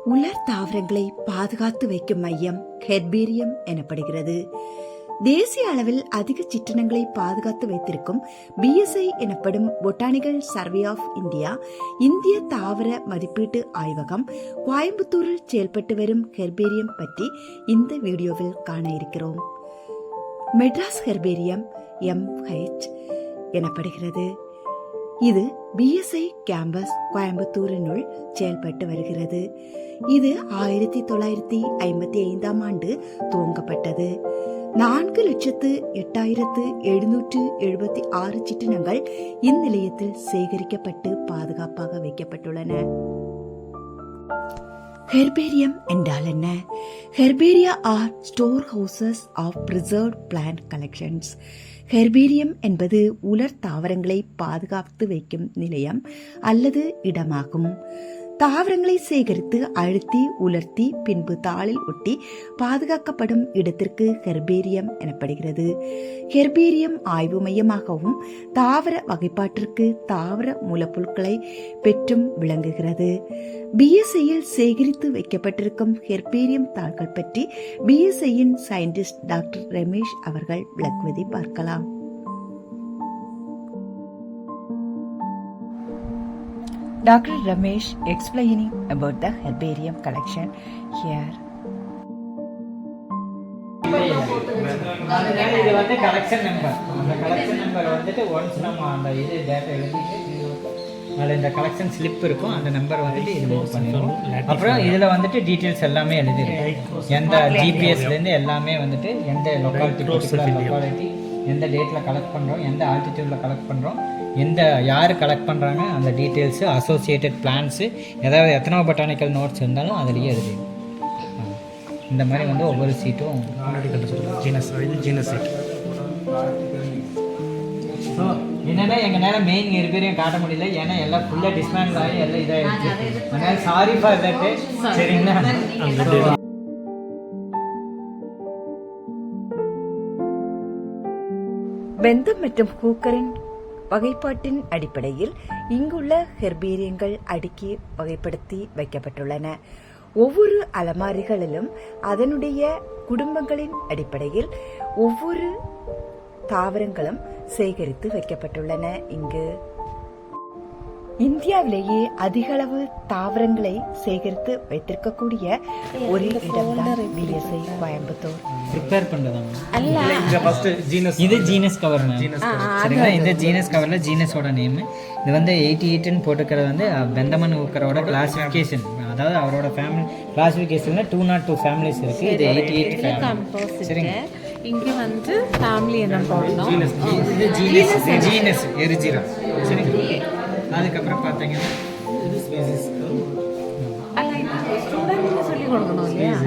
உலர் தாவரங்களை பாதுகாத்து வைக்கும் மையம் ஹெர்பேரியம் எனப்படுகிறது. தேசிய அளவில் அதிக சிற்றினங்களை பாதுகாத்து வைத்திருக்கும் BSI எனப்படும் பொட்டானிக்கல் சர்வே ஆஃப் இந்தியா இந்திய தாவர மதிப்பீட்டு ஆய்வகம் கோயம்புத்தூரில் செயல்பட்டு வரும் ஹெர்பேரியம் பற்றி இந்த வீடியோவில் காண இருக்கிறோம். மெட்ராஸ் ஹெர்பேரியம் MH எனப்படுகிறது. இது BSI கேம்பஸ் கோயம்புத்தூரினுள் செயல்பட்டு வருகிறது. இது 1955ஆம் ஆண்டு துவங்கப்பட்டது. 4,08,776 சிற்றினங்கள் இந்நிலையத்தில் சேகரிக்கப்பட்டு பாதுகாப்பாக வைக்கப்பட்டுள்ளன. ஹெர்பேரியம் என்றால் என்ன? Herbaria are store houses of preserved plant collections. Herbarium என்பது உலர் தாவரங்களை பாதுகாத்து வைக்கும் நிலையம் அல்லது இடமாகும். தாவரங்களை சேகரித்து அழுத்தி உலர்த்தி பின்பு தாளில் ஒட்டி பாதுகாக்கப்படும் இடத்திற்கு ஹெர்பேரியம் எனப்படுகிறது. ஹெர்பேரியம் ஆய்வு மையமாகவும் தாவர வகைப்பாட்டிற்கு தாவர மூலப்பொருட்களை பெற்றும் விளங்குகிறது. BSIயில் சேகரித்து வைக்கப்பட்டிருக்கும் ஹெர்பேரியம் தாள்கள் பற்றி BSIயின் சயின்டிஸ்ட் டாக்டர் ரமேஷ் அவர்கள் விளக்குவதை பார்க்கலாம். Dr. Ramesh explaining about the herbarium collection here. இது வந்து கலெக்ஷன் நம்பர். அந்த கலெக்ஷன் நம்பர் வந்துட்டு ஒன்ஸ் நம்ம அந்த இது டேட்டா எழுதிட்டு அதில் இந்த கலெக்ஷன் ஸ்லிப் இருக்கும். அந்த நம்பர் வந்துட்டு இது மூவ் பண்ணிடுவோம். அப்புறம் இதில் வந்துட்டு டீட்டெயில்ஸ் எல்லாமே எழுதிருக்கும். எந்த ஜிபிஎஸ்லேருந்து எல்லாமே வந்துட்டு எந்த லொக்காலிட்டி எந்த டேட்டில் கலெக்ட் பண்ணுறோம், எந்த ஆல்டிடியூடில் கலெக்ட் பண்ணுறோம், எந்த யார் கலெக்ட் பண்ணுறாங்க, அந்த டீட்டெயில்ஸு, அசோசியேட்டட் பிளான்ஸு, ஏதாவது எத்தனை பொட்டானிக்கல் நோட்ஸ் இருந்தாலும் அதுலேயே எழுதி இந்த மாதிரி வந்து ஒவ்வொரு சீட்டும் ஜீனஸ் சீட். ஸோ என்னென்னா எங்கள் நேரம் மெயின் ஹெர்பேரியம் காட்ட முடியல, ஏன்னா எல்லாம் ஃபுல்லாக டிஸ்மேண்டில் ஆகி எல்லாம் இதாகிடுச்சு. அதனால் சாரி ஃபார் தட்டு. சரிங்களா? பெந்தம் மற்றும் ஹூக்கரின் வகைப்பாட்டின் அடிப்படையில் இங்குள்ள ஹெர்பேரியங்கள் அடுக்கி வகைப்படுத்தி வைக்கப்பட்டுள்ளன. ஒவ்வொரு அலமாரிகளிலும் அதனுடைய குடும்பங்களின் அடிப்படையில் ஒவ்வொரு தாவரங்களும் சேகரித்து வைக்கப்பட்டுள்ளன. இங்கு இந்தியாவிலேயே அதிகளவு தாவரங்களை சேகரித்து வைத்திருக்கக்கூடிய ஒரு இடம்தான் BSI கோயம்புத்தூர். ப்ரிப்பேர் பண்ணுறதாங்க. இது ஜீனஸ் கவர். சரிங்களா? இந்த ஜீனஸ் கவரில் ஜீனஸோட நேமு இது வந்து 88ன்னு போட்டுக்கிறது வந்து பெந்தமன் ஊக்கரோட கிளாசிஃபிகேஷன். அதாவது அவரோட ஃபேமிலி கிளாசிஃபிகேஷனில் 202 ஃபேமிலிஸ் இருக்குது. இது 88 ஃபேமிலி. சரிங்க. இங்கே வந்து ஃபேமிலி என்ன போடணும்? இது ஜீனஸ் எரிஜிரா. சரிங்க. அதுக்கப்புறம் பார்த்தீங்கன்னா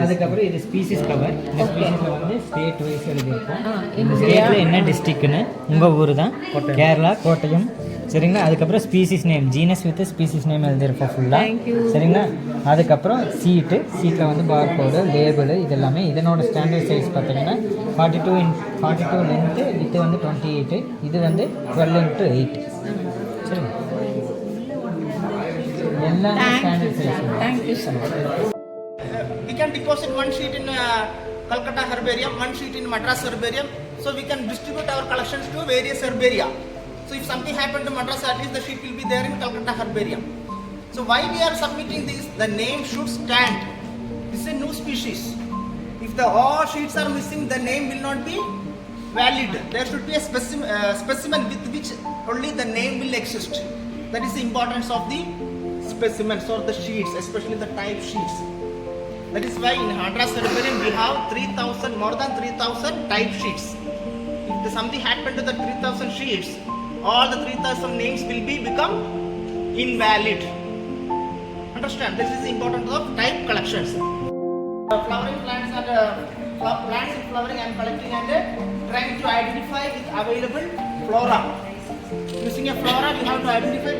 அதுக்கப்புறம் இது ஸ்பீசிஸ் கவர். இந்த ஸ்பீசிஸில் வந்து ஸ்டேட் வைஸ் எழுதியிருக்கோம். இந்த ஸ்டேட்டில் என்ன டிஸ்ட்ரிக்ட்னு உங்கள் ஊர் தான், கேரளா, கோட்டயம். சரிங்களா? அதுக்கப்புறம் species name, genus with species name எழுதியிருப்போம் ஃபுல்லாக. சரிங்களா? அதுக்கப்புறம் சீட்டில் வந்து பார் கோடு, லேபிள், இது எல்லாமே. இதனோட ஸ்டாண்டர்ட் சைஸ் பார்த்தீங்கன்னா 42 லென்த்து, வித்து வந்து 28, இது வந்து 12x8. சரிங்க? எல்லாம் standard size. Thank you so much. We can deposit one sheet in Calcutta Herbarium, one sheet in Madras Herbarium. So we can distribute our collections to various herbaria. So if something happened to Madras, at least the sheet will be there in Calcutta Herbarium. So why we are submitting this? The name should stand. This is a new species. If the all sheets are missing, the name will not be valid. There should be a specimen with which only the name will exist. That is the importance of the specimens or the sheets, especially the type sheets. That is why in Madras Herbarium we have more than 3,000 type sheets. If something happened to the 3,000 sheets, all the 3,000 names will become invalid. Understand? This is the importance of type collections. Flowering plants and plants in flowering I am collecting and trying to identify with available flora. Using a flora, we have to identify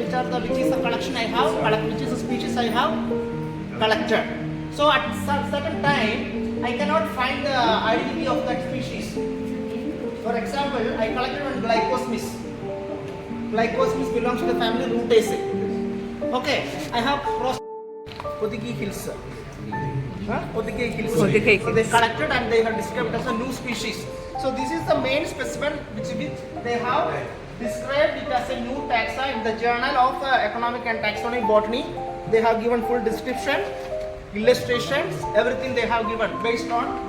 which is the collection I have, which is the species I have collected. So at certain time, I cannot find the identity of that species. For example, I collected one Glycosmis. Glycosmis belongs to the family Rutaceae. Okay, I have Podigi Hills. Podigi Hills. Podigi So they collected and they have described as a new species. So this is the main specimen which they have described it as a new taxa in the Journal of Economic and Taxonomic Botany. They have given full description, illustrations, everything they have given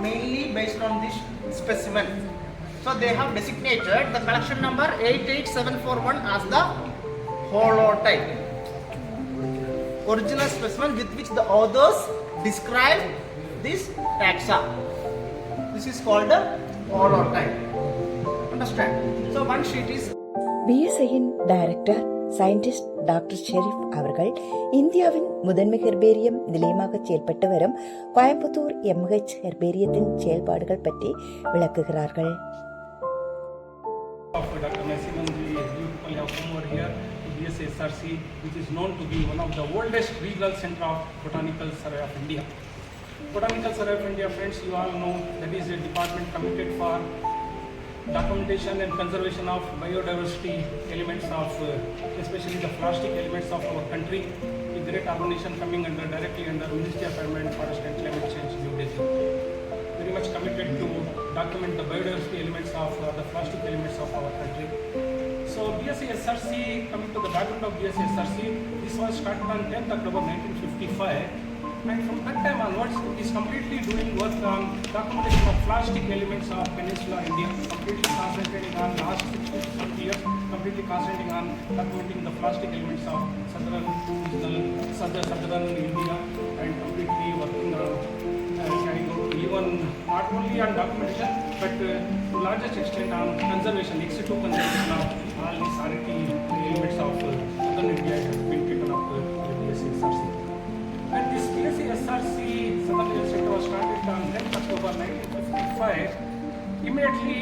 mainly based on this specimen. So they have designated the collection number 88741 as the holotype, original specimen with which the authors describe this taxa. This is called a holotype. Understand? So one sheet is BSIயின் director scientist doctor Sharif அவர்கள் இந்தியாவின் முதன்மை herbarium நிலையமாக செயல்பட்டு வரும் Coimbatore MH ஹெர்பேரியத்தின் செயல்பாடுகள் பற்றி விளக்குகிறார்கள். Dr. Masimanji, you people have come over here to BSI SRC, which is known to be one of the oldest regional center of Botanical Survey of India. Botanical Survey of India, friends, you all know that is a department committed for documentation and conservation of biodiversity elements of, especially the plastic elements of our country. A great organization coming directly under Ministry of Environment, Forest and Climate Change, New Delhi. Very much committed to document the biodiversity elements of the plastic elements of our country. So BSI SRC, coming to the background of BSI SRC, this was started on 10th October 1955, and from that time onwards it is completely doing work on documentation of plastic elements of Peninsula India, completely concentrating on last 60 to 70 years, completely concentrating on documenting the plastic elements of southern India, and completely working on carrying out even not only on documentation but to largest extent on conservation, ex situ conservation of all these rarity elements of southern India has been taken up by BSI SRC. And this BSI SRC Southern India Center was started on 10th October 1955, immediately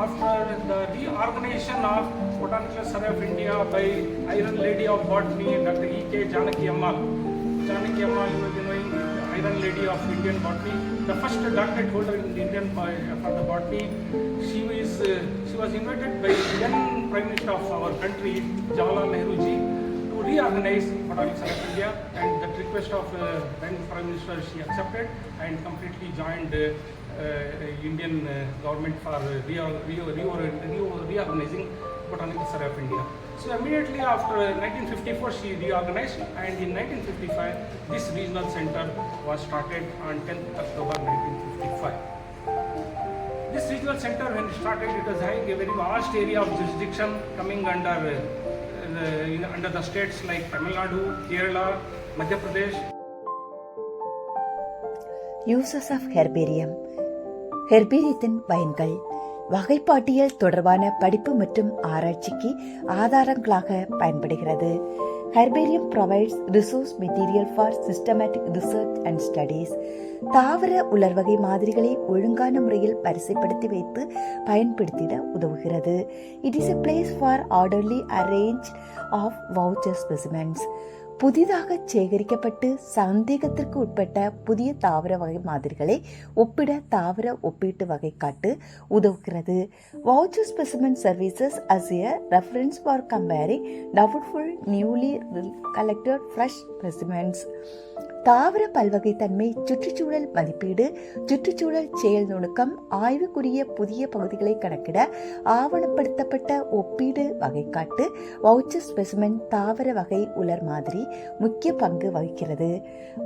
after the reorganization of Botanical Survey of India by Iron Lady of Botany, Dr. E.K. Janaki Ammal. Janaki Ammal, you will be knowing, Iron Lady of Indian Botany, the first doctorate holder in Indian for the botany. She was invited by then Prime Minister of our country, Jawaharlal Nehru ji, to reorganize Botanical Survey of India, and that request of then Prime Minister she accepted and completely joined Indian government for reorganizing Botanical Survey of India. So immediately after 1954 she reorganized, and in 1955 this regional center was started on 10th October 1955. This regional center when it started, it was having a very vast area of jurisdiction coming under the states like Tamil Nadu, Kerala, Madhya Pradesh. Uses of herbarium. ஹெர்பேரியத்தின் பயன்கள் வகைப்பாட்டியல் தொடர்பான படிப்பு மற்றும் ஆராய்ச்சிக்கு ஆதாரங்களாக பயன்படுகிறது. Herbarium provides resource material for systematic research and studies. தாவர உலர்வகை மாதிரிகளை ஒழுங்கான முறையில் வரிசைப்படுத்தி வைத்து பயன்படுத்திட உதவுகிறது. It is a place for orderly arrange of voucher specimens. புதிதாக சேகரிக்கப்பட்டு சந்தேகத்திற்கு உட்பட்ட புதிய தாவர வகை மாதிரிகளை ஒப்பிட தாவர ஒப்பீட்டு வகை காட்டு உதவுகிறது. Voucher specimen services as a reference for comparing doubtful newly collected fresh specimens. தாவர பல்வகைத்தன்மை, சுற்றுச்சூழல் மதிப்பீடு, சுற்றுச்சூழல் செயல் நுணுக்கம், ஆய்வுக்குரிய புதிய பகுதிகளை கணக்கிட ஆவணப்படுத்தப்பட்ட ஒப்பீடு வகைக்காட்டு வவுச்சர் ஸ்பெசிமென் தாவர வகை உலர் மாதிரி முக்கிய பங்கு வகிக்கிறது.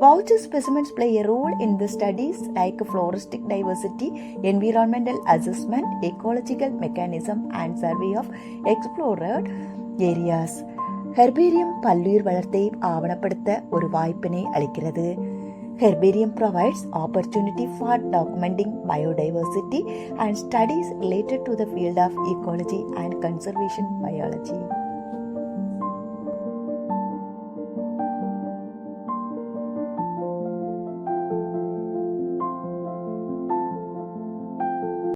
Voucher specimens play a role in the studies like floristic diversity, environmental assessment, ecological mechanism and survey of explored areas. Herbarium பல்லுயிர் வளர்த்தை ஆவணப்படுத்த ஒரு வாய்ப்பினை அளிக்கிறது. Herbarium provides opportunity for documenting biodiversity and studies related to the field of ecology and conservation biology.